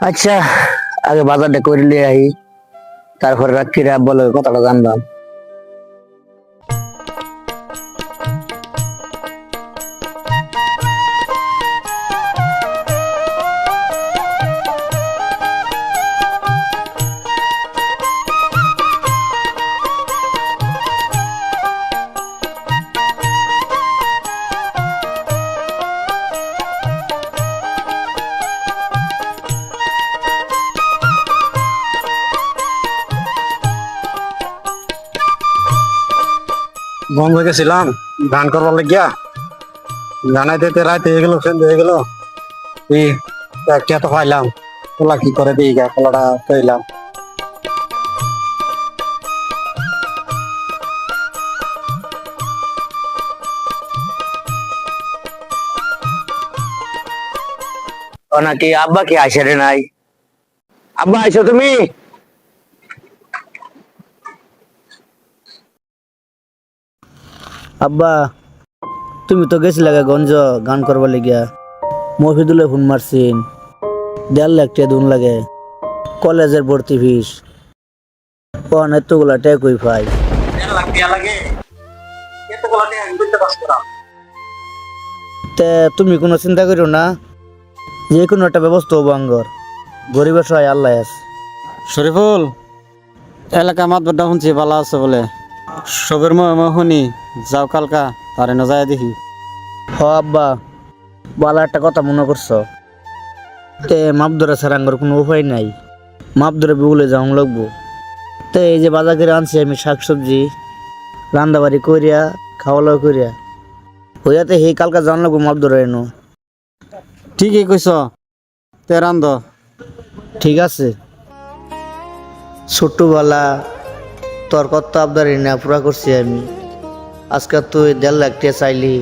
আচ্ছা আগে বাজারটা করে নিয়ে আই, তারপরে রাত্রিরে বলে কথাটা জানলাম। বন্ধ গেছিলাম ধান করবার লাগিয়া, ধানাই দিতে রাতে হয়ে গেল, সন্ধ্যে হয়ে গেল। একটা তো পাইলাম, তোলা কি করে দিই গা, কলাটা পাইলাম। ও নাকি আব্বা কি আসে রে নাই? আব্বা আইসো তুমি? আব্বা তুমি তো গেছিলে গঞ্জ গান করবার লাগিয়া, মফিদুলে ফোন মারছিন, 1.5 লাখ টাকা দুন লাগে, কলেজের ভর্তি ফিস এতগুলা টাকা কই পাই? তে তুমি কোনো চিন্তা করিও না, যে কোনো একটা ব্যবস্থা হবো আঙ্গর, গরিবের সহায় আল্লাহ আছে। শরীফুল, এলাকা মাতবরটা শুনছি ভালো আছে বলে, সবের মই শুনি যাও কালকা তারে না যায় দেখি। হ আব্বা, বালা একটা কথা মনে করছো, তে মাপ ধরে সারাঙ্গর কোনো উপায় নাই, মাপ ধরে বিগুলে যাওয়া লাগবো। তে এই যে বাজার করে আনছি আমি শাকসবজি, রান্দাবাড়ি করিয়া খাওয়া দাওয়া করিয়া হইয়াতে সেই কালকা জান লাগবো, মাপ ধরে এনো। ঠিকই কইস, তে রান্ধ। ঠিক আছে। ছোট্টবেলা তোর কত আবদারি না পুরা করছি আমি, আজকে তুই 1.5 লাখ টাকা চাইলি,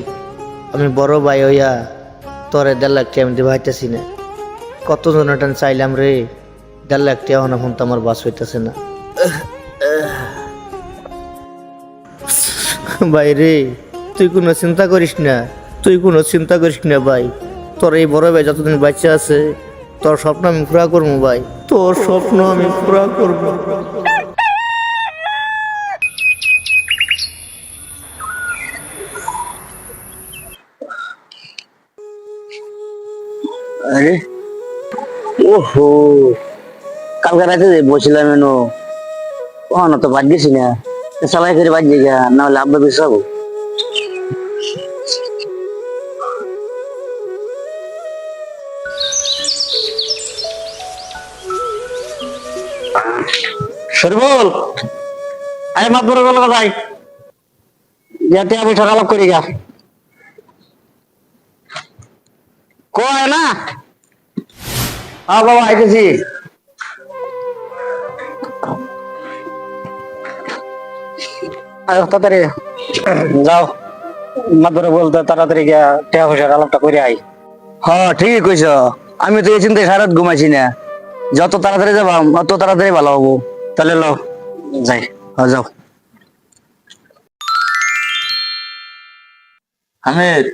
আমি বড় ভাই হইয়া তোর 1.5 লাখ টাকা আমি দিতে পারতেছি না। কতজন এটা চাইলাম রে, 1.5 লাখ টাকা হন এখন তো আমার বাস হইতেছে না। ভাই রে, তুই কোনো চিন্তা করিস না, তুই কোনো চিন্তা করিস না ভাই, তোর এই বড় ভাই যতদিন বাচ্চা আছে তোর স্বপ্ন আমি পুরা করবো ভাই, তোর স্বপ্ন আমি পুরা করবো। আরে ওহো, কালকে রাতে যে বসছিলাম এনো, কখনো তো বাদ গেছি না, চালাই করে বাদ গিয়া, না হলে আব্বা বেসাবো। শরীফুল, আরে মাত বড় গেল ভাই, যাতে আমি সকাল করি গা কয় না। হ্যাঁ বাবা আইতেছি। তাড়াতাড়ি যাও, মাদরে বলতে তাড়াতাড়ি গিয়া টাকা পয়সার আলাপটা করে আই। হ্যাঁ ঠিকই কইছ, আমি তো এই চিন্তায় সারাত ঘুমাইছি না, যত তাড়াতাড়ি যাবো অত তাড়াতাড়ি ভালো হবো। তাহলে লো যাই। হ্যাঁ যাও। আহমেদ,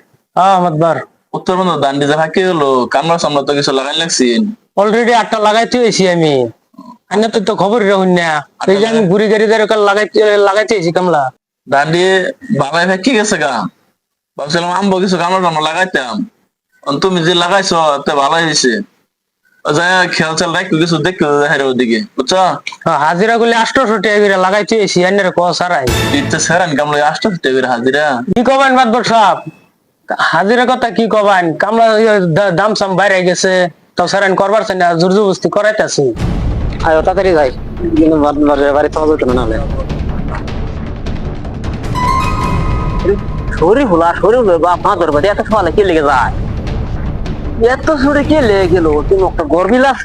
মাতবার উত্তরবঙ্গ দান্ডি যে ফাঁকি হলো, কামড়া সামলা তো কিছু লাগাই লাগছিন। অলরেডি একটা লাগাইতে হয়েছি আমি, আইনা তো খবর রাখুন না, এই যে আমি ঘুরি গাড়ি ধরে লাগাইতে হয়েছি কামলা। দান্ডি বাবাই ফাঁকি গেছে গা, ভাবছিলাম আমবো কিছু কামড়া টামড়া লাগাইতাম, তুমি যে লাগাইছো তে ভালোই হয়েছে। খেয়াল চাল রাখো, কিছু দেখো হেরে ওদিকে, বুঝছো? হাজিরা করলে 800 টাকা করে লাগাইতে হয়েছি, আইনের ক সারাই দিতে সেরান কামলা 800 টাকা হাজিরা। কি কবেন বাদবর সব হাজিরা কথা কি কবেন, কামলা দাম সাম বাইরে গেছে, তো সারান করবার চাই না, জোর জবস্তি করাইতেছি। আয় তাড়াতাড়ি যাই, বাড়ি পাওয়া যেত না। নাহলে শরীর ভোলা শরীর বাপ মা ধরবে এত সকালে কে লেগে যায়, এত সরে কে লেগে গেল? তুমি একটা গর্বিলাস